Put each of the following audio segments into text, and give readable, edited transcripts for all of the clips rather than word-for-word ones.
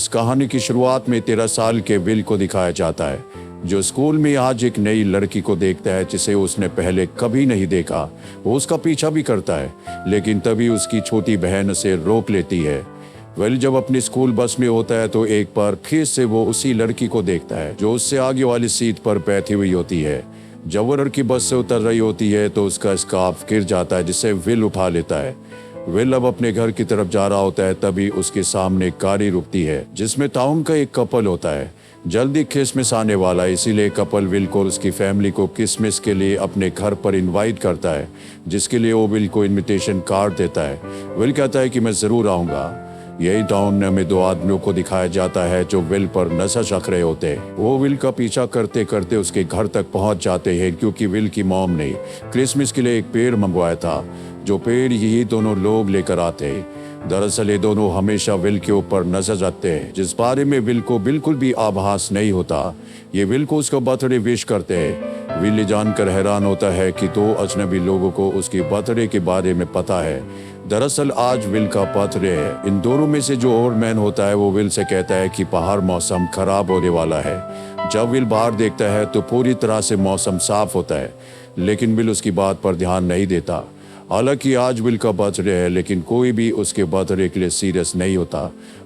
इस कहानी की शुरुआत में 13 साल के विल को दिखाया जाता है, जो स्कूल में आज एक नई लड़की को देखता है जिसे उसने पहले कभी नहीं देखा। वो उसका पीछा भी करता है, लेकिन तभी उसकी छोटी बहन उसे रोक लेती है। विल जब अपनी स्कूल बस में होता है तो एक बार फिर से वो उसी लड़की को देखता है जो उससे आगे वाली सीट पर बैठी हुई होती है। जब वो लड़की बस से उतर रही होती है तो उसका स्कार्फ गिर जाता है, जिसे विल उठा लेता है। विल अब अपने घर की तरफ जा रहा होता है, तभी उसके सामने एक गाड़ी रुकती है जिसमें टाउन का एक कपल होता है, जल्दी क्रिसमस आने वाला है। इसीलिए कपल विल को और उसकी फैमिली को क्रिसमस के लिए अपने घर पर इनवाइट करता है, जिसके लिए वो विल को इनविटेशन कार्ड देता है। विल कहता है कि मैं जरूर आऊंगा। यही टाउन में दो आदमियों को दिखाया जाता है जो विल पर नजर रख रहे होते हैं। वो विल का पीछा करते करते उसके घर तक पहुंच जाते हैं, क्योंकि विल की मॉम ने क्रिसमस के लिए एक पेड़ मंगवाया था, जो पेड़ यही दोनों लोग लेकर आते हैं। दरअसल ये दोनों हमेशा विल के ऊपर नजर रखते हैं, जिस बारे में विल को बिल्कुल भी आभास नहीं होता। ये विल को उसका बर्थडे विश करते हैं। विल ये जानकर हैरान होता है कि दो अजनबी लोगों को उसकी बर्थडे के बारे में पता है। दरअसल आज विल का बर्थडे है। इन दोनों में से जो ओल्ड मैन होता है वो विल से कहता है कि बाहर मौसम खराब होने वाला है। जब विल बाहर देखता है तो पूरी तरह से मौसम साफ होता है, लेकिन विल उसकी बात पर ध्यान नहीं देता। हालांकि आज विल का बर्थडे है, लेकिन कोई भी उसके बर्थडे के लिए सीरियस नहीं होता।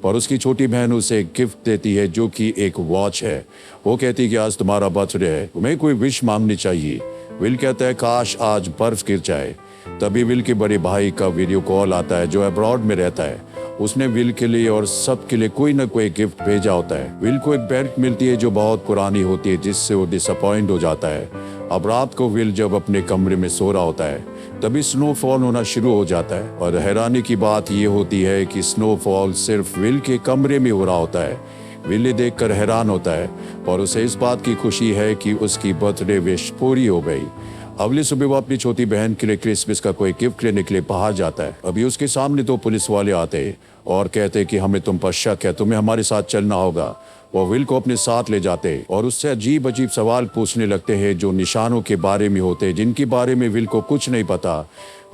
पर उसकी छोटी बहन उसे एक गिफ्ट देती है, जो कि एक वॉच है। वो कहती है कि आज तुम्हारा बर्थडे है, तुम्हें कोई विश मांगनी चाहिए। विल कहता है काश आज बर्फ गिर जाए। तभी विल के बड़े भाई का वीडियो कॉल आता है, जो अब्रॉड में रहता है। उसने विल के लिए और सब के लिए कोई ना कोई गिफ्ट भेजा होता है। विल को एक बेल्ट मिलती है जो बहुत पुरानी होती है, जिससे वो डिसअपॉइंट हो जाता है। अब रात को विल जब अपने कमरे में सो रहा होता है, तभी स्नोफॉल होना शुरू हो जाता है। और हैरानी की बात यह होती है कि स्नोफॉल सिर्फ विल के कमरे में हो रहा होता है। विल ये देखकर हैरान होता है और उसे इस बात की खुशी है कि उसकी बर्थडे विश पूरी हो गई। अगली सुबह वो अपनी छोटी बहन के लिए क्रिसमस का कोई गिफ्ट लेने के लिए बाहर जाता है। अभी उसके सामने दो पुलिस वाले आते हैं और कहते हैं कि हमें तुम पर शक है, तुम्हें हमारे साथ चलना होगा। वो विल को अपने साथ ले जाते हैं और उससे अजीब अजीब सवाल पूछने लगते हैं, जो निशानों के बारे में होते हैं, जिनके बारे में विल को कुछ नहीं पता।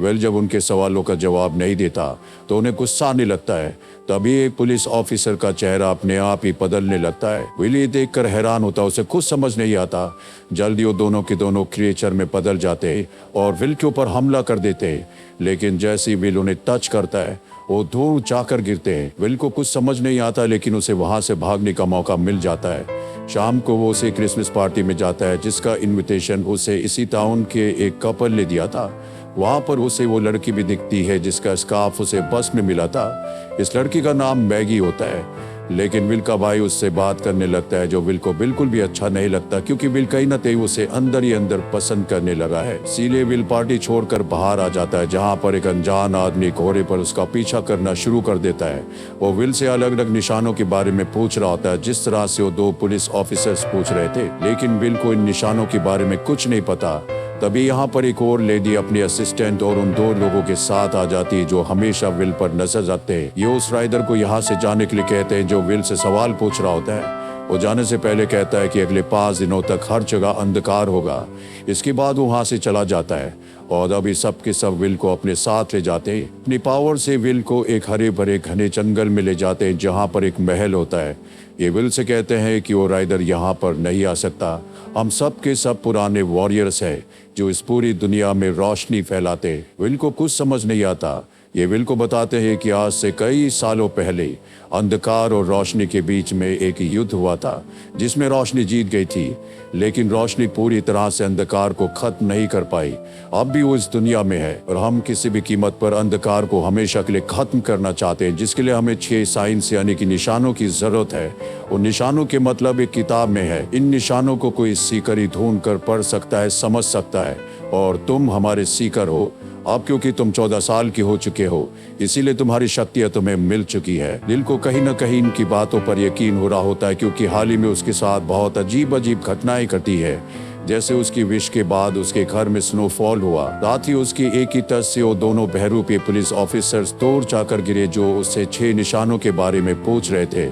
विल जब उनके सवालों का जवाब नहीं देता तो उन्हें गुस्सा आने लगता है। तभी एक पुलिस ऑफिसर का चेहरा अपने आप ही बदलने लगता है। विल ये देखकर हैरान होता, उसे कुछ समझ नहीं आता। जल्दी वो दोनों के दोनों क्रिएचर में बदल जाते हैं और विल के ऊपर हमला कर देते हैं। लेकिन जैसे ही विल उन्हें टच करता है, वो दूर जाकर गिरते हैं। विल को कुछ समझ नहीं आता, लेकिन उसे वहां से भागने का मौका मिल जाता है। शाम को वो उसे क्रिसमस पार्टी में जाता है, जिसका इनविटेशन उसे इसी टाउन के एक कपल ने दिया था। वहां पर उसे वो लड़की भी दिखती है जिसका स्कार्फ उसे बस में मिला था। इस लड़की का नाम मैगी होता है। लेकिन विल का भाई उससे बात करने लगता है, जो विल को बिल्कुल भी अच्छा नहीं लगता, क्योंकि विल कहीं ना कहीं उसे अंदर ही अंदर पसंद करने लगा है। इसीलिए विल पार्टी छोड़कर बाहर आ जाता है, जहां पर एक अनजान आदमी घोड़े पर उसका पीछा करना शुरू कर देता है। वो विल से अलग अलग निशानों के बारे में पूछ रहा होता है, जिस तरह से वो दो पुलिस ऑफिसर्स पूछ रहे थे। लेकिन विल को इन निशानों के बारे में कुछ नहीं पता। तभी यहाँ पर एक और लेडी अपनी असिस्टेंट और उन दो लोगों के साथ आ जाती है, जो हमेशा विल पर नजर रखते हैं। ये उस राइडर को यहाँ से जाने के लिए कहते हैं, जो विल से सवाल पूछ रहा होता है। वो जाने से पहले कहता है कि अगले 5 दिनों तक हर जगह अंधकार होगा। इसके बाद वो वहाँ से चला जाता है और अभी सब के सब विल को अपने साथ ले जाते हैं। अपनी पावर से विल को एक हरे भरे घने जंगल में ले जाते हैं, जहाँ पर एक महल होता है। ये विल से कहते हैं कि वो राइडर यहाँ पर नहीं आ सकता। हम सब के सब पुराने वॉरियर्स हैं, जो इस पूरी दुनिया में रोशनी फैलाते। विल को कुछ समझ नहीं आता। ये विल को बताते हैं कि आज से कई सालों पहले अंधकार और रोशनी के बीच में एक युद्ध हुआ था, जिसमें रोशनी जीत गई थी। लेकिन रोशनी पूरी तरह से अंधकार को खत्म नहीं कर पाई। अब भी वो इस दुनिया में है और हम किसी भी कीमत पर अंधकार को हमेशा के लिए खत्म करना चाहते हैं, जिसके लिए हमें 6 साइंस यानी कि निशानों की जरूरत है। उन निशानों के मतलब एक किताब में है। इन निशानों को कोई सीकर ही ढूंढ कर पढ़ सकता है, समझ सकता है, और तुम हमारे सीकर हो। अब क्योंकि तुम 14 साल की हो चुके हो, इसीलिए तुम्हारी शक्तियां तुम्हें मिल चुकी है। दिल को कहीं न कहीं इनकी बातों पर यकीन हो रहा होता है, क्योंकि हाल ही में उसके साथ बहुत अजीब अजीब घटनाएं घटी है। जैसे उसकी विश के बाद उसके घर में स्नोफॉल हुआ। रात ही उसकी एक ही टच से वो दोनों बहरूपी पुलिस ऑफिसर्स दूर जाकर गिरे, जो उससे 6 निशानों के बारे में पूछ रहे थे।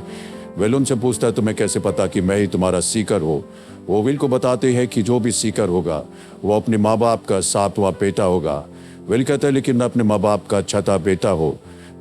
विल उनसे पूछता है, तुम्हें कैसे पता कि मैं ही तुम्हारा सीकर हो? वो विल को बताते हैं कि जो भी सीकर होगा वो अपने माँ बाप का 7वां बेटा होगा। विल कहता है, लेकिन मैं अपने माँ बाप का 6था बेटा हो।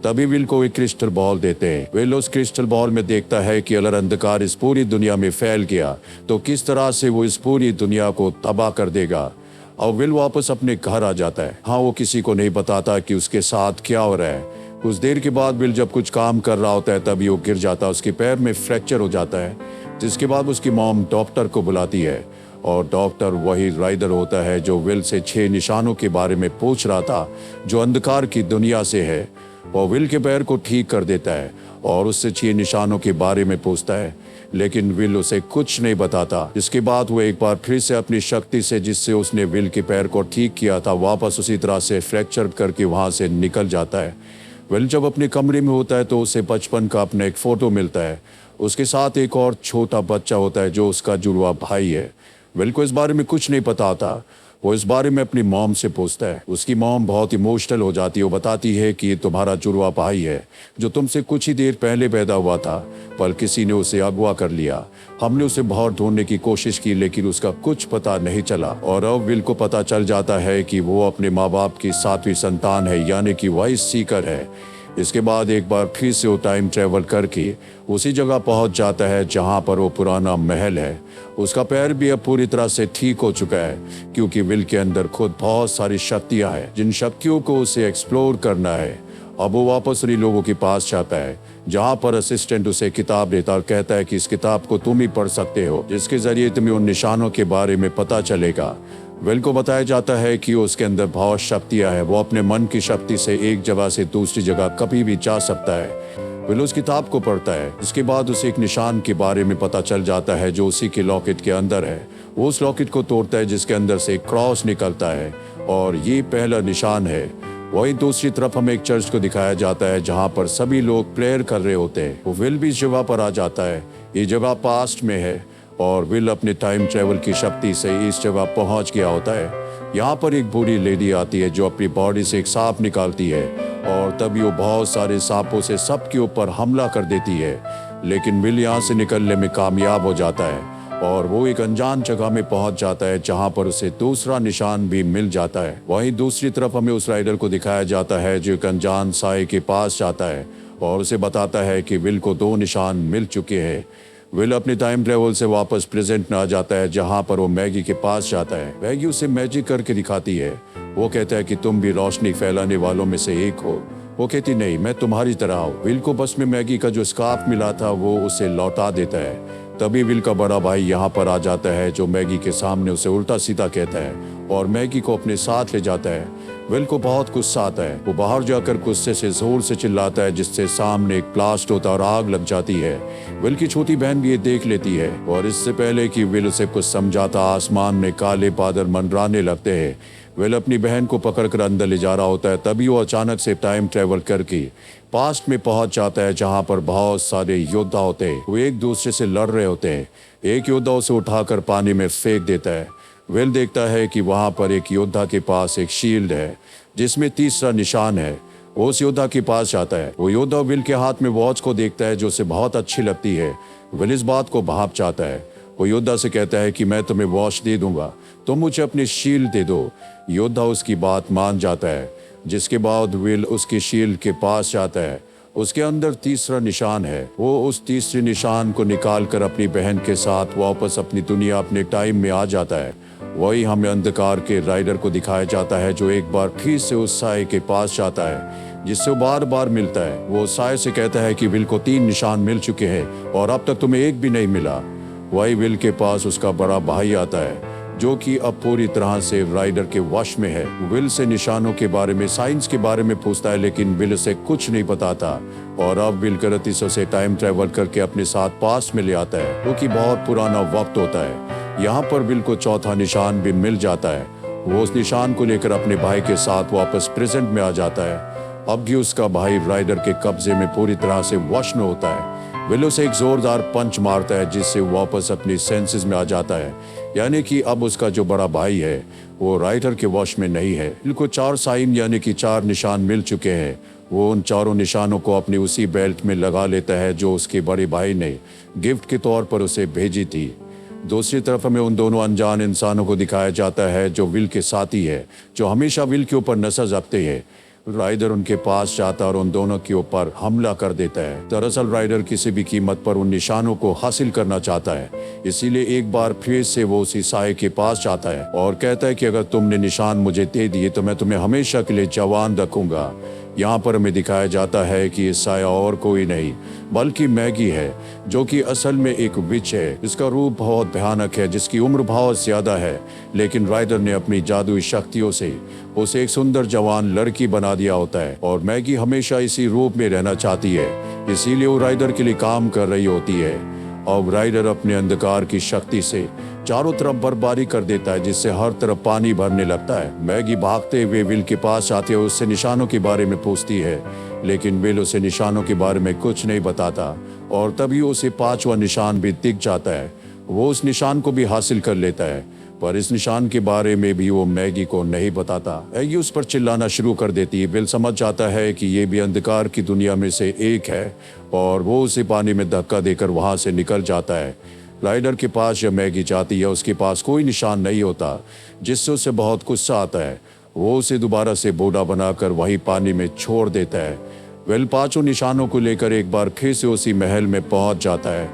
तभी विल को एक क्रिस्टल बॉल देते हैं। विल उस क्रिस्टल बॉल में देखता है कि अगर अंधकार इस पूरी दुनिया में फैल गया तो किस तरह से वो इस पूरी दुनिया को तबाह कर देगा। और विल वापस अपने घर आ जाता है। हाँ, वो किसी को नहीं बताता कि उसके साथ क्या हो रहा है। कुछ देर के बाद विल जब कुछ काम कर रहा होता है तभी वो गिर जाता है, उसके पैर में फ्रैक्चर हो जाता है। जिसके बाद उसकी मॉम डॉक्टर को बुलाती है और डॉक्टर वही राइडर होता है जो विल से 6 निशानों के बारे में पूछ रहा था जो अंधकार की दुनिया से है। वो विल के पैर को ठीक कर देता है और उससे 6 निशानों के बारे में पूछता है, लेकिन विल उसे कुछ नहीं बताता। इसके बाद वो एक बार फिर से अपनी शक्ति से जिससे उसने विल के पैर को ठीक किया था वापस उसी तरह से फ्रैक्चर करके वहां से निकल जाता है। विल जब अपने कमरे में होता है तो उसे बचपन का अपना एक फोटो मिलता है। उसके साथ एक और छोटा बच्चा होता है जो उसका जुड़वा भाई है। विल को इस बारे में कुछ नहीं पता होता। वो इस बारे में अपनी मॉम से पूछता है। उसकी मॉम बहुत इमोशनल हो जाती है। वो बताती है कि ये तुम्हारा जुड़वा भाई है जो तुमसे कुछ ही देर पहले पैदा हुआ था, पर किसी ने उसे अगवा कर लिया। हमने उसे बहुत ढूंढने की कोशिश की लेकिन उसका कुछ पता नहीं चला। और अब विल को पता चल जाता है कि वो अपने माँ बाप की 7वीं संतान है, यानी कि वाइस सीकर है। इसके बाद एक बार फिर से वो टाइम ट्रेवल करके उसी जगह पहुंच जाता है जहां पर वो पुराना महल है। उसका पैर भी अब पूरी तरह से ठीक हो चुका है क्योंकि विल के अंदर खुद बहुत सारी शक्तियां हैं जिन शक्तियों को उसे एक्सप्लोर करना है। अब वो वापस उन्हीं लोगों के पास जाता है जहां पर असिस्टेंट उसे किताब देता और कहता है कि इस किताब को तुम ही पढ़ सकते हो जिसके जरिए तुम्हें उन निशानों के बारे में पता चलेगा। विल को बताया जाता है कि उसके अंदर बहुत शक्तियां हैं। वो अपने मन की शक्ति से एक जगह से दूसरी जगह कभी भी जा सकता है। विल उस किताब को पढ़ता है। इसके बाद उसे एक निशान के बारे में पता चल जाता है जो उसी के लॉकेट के अंदर है। वो उस लॉकेट को तोड़ता है जिसके अंदर से एक क्रॉस निकलता है और ये पहला निशान है। वहीं दूसरी तरफ हमें एक चर्च को दिखाया जाता है जहां पर सभी लोग प्रेयर कर रहे होते हैं। वो विल भी इस जगह पर आ जाता है। ये जगह पास्ट में है और विल अपने टाइम ट्रेवल की शक्ति से इस जगह पहुंच गया होता है। यहाँ पर एक बूढ़ी लेडी आती है जो अपनी बॉडी से एक सांप निकालती है और तभी वो बहुत सारे सांपों से सबके ऊपर हमला कर देती है। लेकिन विल यहाँ से निकलने में कामयाब हो जाता है और वो एक अनजान जगह में पहुंच जाता है जहां पर उसे दूसरा निशान भी मिल जाता है। वहीं दूसरी तरफ हमें उस राइडर को दिखाया जाता है जो एक अनजान साए के पास जाता है और उसे बताता है कि विल को 2 निशान मिल चुके हैं। विल अपने टाइम ट्रेवल से वापस प्रेजेंट में आ जाता है जहां पर वो मैगी के पास जाता है। मैगी उसे मैजिक करके दिखाती है। वो कहता है कि तुम भी रोशनी फैलाने वालों में से एक हो। वो कहती नहीं, मैं तुम्हारी तरह हूँ। विल को बस में मैगी का जो स्कार्फ मिला था वो उसे लौटा देता है। तभी विल का बड़ा भाई यहाँ पर आ जाता है जो मैगी के सामने उसे उल्टा सीधा कहता है और मैगी को अपने साथ ले जाता है। विल को बहुत गुस्सा आता है। वो बाहर जाकर गुस्से से जोर से चिल्लाता है जिससे सामने एक ब्लास्ट होता है और आग लग जाती है। विल की छोटी बहन भी ये देख लेती है और इससे पहले कि विल उसे कुछ समझाता आसमान में काले बादल मंडराने लगते हैं। विल अपनी बहन को पकड़कर अंदर ले जा रहा होता है तभी वो अचानक से टाइम ट्रेवल करके पास्ट में पहुंच जाता है जहां पर बहुत सारे योद्धा होते हैं। वो एक दूसरे से लड़ रहे होते हैं। एक योद्धा उसे उठाकर पानी में फेंक देता है। विल देखता है कि वहां पर एक योद्धा के पास एक शील्ड है जिसमें तीसरा निशान है। वो उस योद्धा के पास जाता है। वो योद्धा विल के हाथ में वॉच को देखता है जो उसे बहुत अच्छी लगती है। विल इस बात को भाप चाहता है। वो योद्धा से कहता है कि मैं तुम्हें वॉच दे दूंगा, तुम मुझे अपनी शील्ड दे दो। योद्धा उसकी बात मान जाता है जिसके बाद विल उसकी शील्ड के पास जाता है। उसके अंदर तीसरा निशान है। वो उस तीसरे निशान को निकाल कर अपनी बहन के साथ वापस अपनी दुनिया अपने टाइम में आ जाता है। वही हमें अंधकार के राइडर को दिखाया जाता है जो एक बार फिर से उस साए के पास जाता है जिससे वो बार बार मिलता है। वो साए से कहता है कि विल को 3 निशान मिल चुके हैं और अब तक तुम्हें एक भी नहीं मिला। वही विल के पास उसका बड़ा भाई आता है जो कि अब पूरी तरह से राइडर के वश में है। विल से निशानों के बारे में, साइंस के बारे में पूछता है लेकिन विल उसे कुछ नहीं बताता और अब विल गलती से उसे टाइम ट्रेवल करके अपने साथ पास में ले आता है जो कि बहुत पुराना वक्त होता है। यहाँ पर विल को चौथा निशान भी मिल जाता है। वो उस निशान को लेकर अपने भाई के साथ वापस प्रेजेंट में आ जाता है। अब भी उसका भाई राइडर के कब्जे में पूरी तरह से वश में होता है। विल उसे एक जोरदार पंच मारता है जिससे वापस अपनी सेंसेस में आ जाता है, यानी कि अब उसका जो बड़ा भाई है वो राइडर के वश में नहीं है। विल को 4 साइन यानी कि 4 निशान मिल चुके हैं। वो उन चारों निशानों को अपनी उसी बेल्ट में लगा लेता है जो उसके बड़े भाई ने गिफ्ट के तौर पर उसे भेजी थी। दूसरी तरफ हमें उन दोनों अनजान इंसानों को दिखाया जाता है जो विल के साथी है, जो हमेशा विल के ऊपर नजर रखते हैं। राइडर उनके पास जाता है और उन दोनों के ऊपर हमला कर देता है। दरअसल राइडर किसी भी कीमत पर उन निशानों को हासिल करना चाहता है, इसीलिए एक बार फिर से वो उसी साये के पास जाता है और कहता है कि अगर तुमने निशान मुझे दे दिए तो मैं तुम्हें हमेशा के लिए जवान रखूंगा। यहाँ पर हमें दिखाया जाता है कि ये साया और कोई नहीं बल्कि मैगी है, जो कि असल में एक विच है। इसका रूप बहुत भयानक है, जिसकी उम्र बहुत ज्यादा है, लेकिन राइडर ने अपनी जादुई शक्तियों से उसे एक सुंदर जवान लड़की बना दिया होता है और मैगी हमेशा इसी रूप में रहना चाहती है, इसीलिए वो राइडर के लिए काम कर रही होती है। और राइडर अपने अंधकार की शक्ति से चारों तरफ बर्बादी कर देता है, जिससे हर तरफ पानी भरने लगता है। मैगी भागते हुए विल के पास आते हुए उससे निशानों के बारे में पूछती है, लेकिन विल उसे निशानों के बारे में कुछ नहीं बताता और तभी उसे पांचवा निशान भी दिख जाता है। वो उस निशान को भी हासिल कर लेता है, पर इस निशान के बारे में भी वो मैगी को नहीं बताता। मैगी उस पर चिल्लाना शुरू कर देती है। विल समझ जाता है कि ये भी अंधकार की दुनिया में से एक है और वो उसे पानी में धक्का देकर वहां से निकल जाता है। राइडर के पास जब मैगी जाती है, उसके पास कोई निशान नहीं होता, जिससे उसे बहुत गुस्सा आता है। वो उसे दोबारा से बूढ़ा बनाकर वही पानी में छोड़ देता है। विल पांचों निशानों को लेकर एक बार फिर से उसी महल में पहुंच जाता है।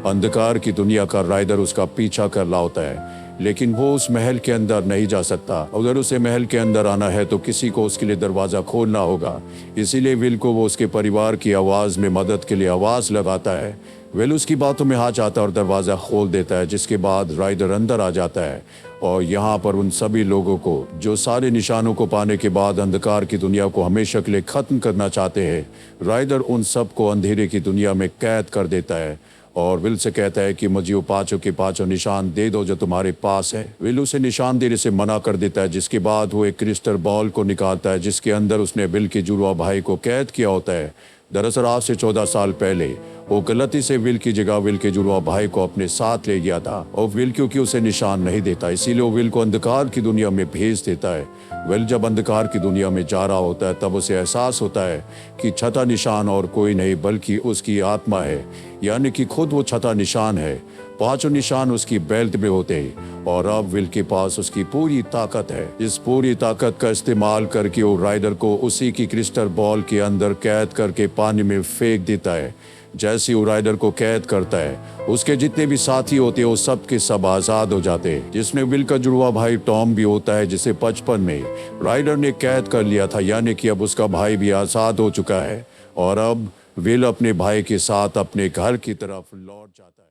अंधकार की दुनिया का राइडर उसका पीछा कर रहा होता है, लेकिन वो उस महल के अंदर नहीं जा सकता। अगर उसे महल के अंदर आना है तो किसी को उसके लिए दरवाजा खोलना होगा, इसीलिए विल को वो उसके परिवार की आवाज में मदद के लिए आवाज लगाता है। विल उसकी बातों में हाथ आता है और दरवाजा खोल देता है, जिसके बाद राइडर अंदर आ जाता है और यहाँ पर उन सभी लोगों को जो सारे निशानों को पाने के बाद अंधकार की दुनिया को हमेशा के लिए खत्म करना चाहते हैं, राइडर उन सबको अंधेरे की दुनिया में कैद कर देता है और विल से कहता है कि मुझे वो पांचों के पांचों निशान दे दो जो तुम्हारे पास है। विल उसे निशान देने से मना कर देता है, जिसके बाद वो एक क्रिस्टल बॉल को निकालता है, जिसके अंदर उसने विल के जुड़वा भाई को कैद किया होता है। दरअसल आज से 14 साल पहले वो गलती से विल की जगह विल के जुड़वा भाई को अपने साथ ले गया था और विल क्योंकि उसे निशान नहीं देता, इसीलिए वो विल को अंधकार की दुनिया में भेज देता है। विल जब अंधकार की दुनिया में जा रहा होता है, तब उसे एहसास होता है कि छठा निशान और कोई नहीं बल्कि उसकी आत्मा है, यानी कि खुद वो छठा निशान है। पांचों निशान उसकी बेल्ट में होते हैं और अब विल के पास उसकी पूरी ताकत है। इस पूरी ताकत का इस्तेमाल करके वो राइडर को उसी की क्रिस्टल बॉल के अंदर कैद करके पानी में फेंक देता है। जैसे वो राइडर को कैद करता है, उसके जितने भी साथी होते हैं वो सब के सब आजाद हो जाते हैं, जिसमें विल का जुड़वा भाई टॉम भी होता है, जिसे बचपन में राइडर ने कैद कर लिया था, यानी कि अब उसका भाई भी आजाद हो चुका है और अब विल अपने भाई के साथ अपने घर की तरफ लौट जाता है।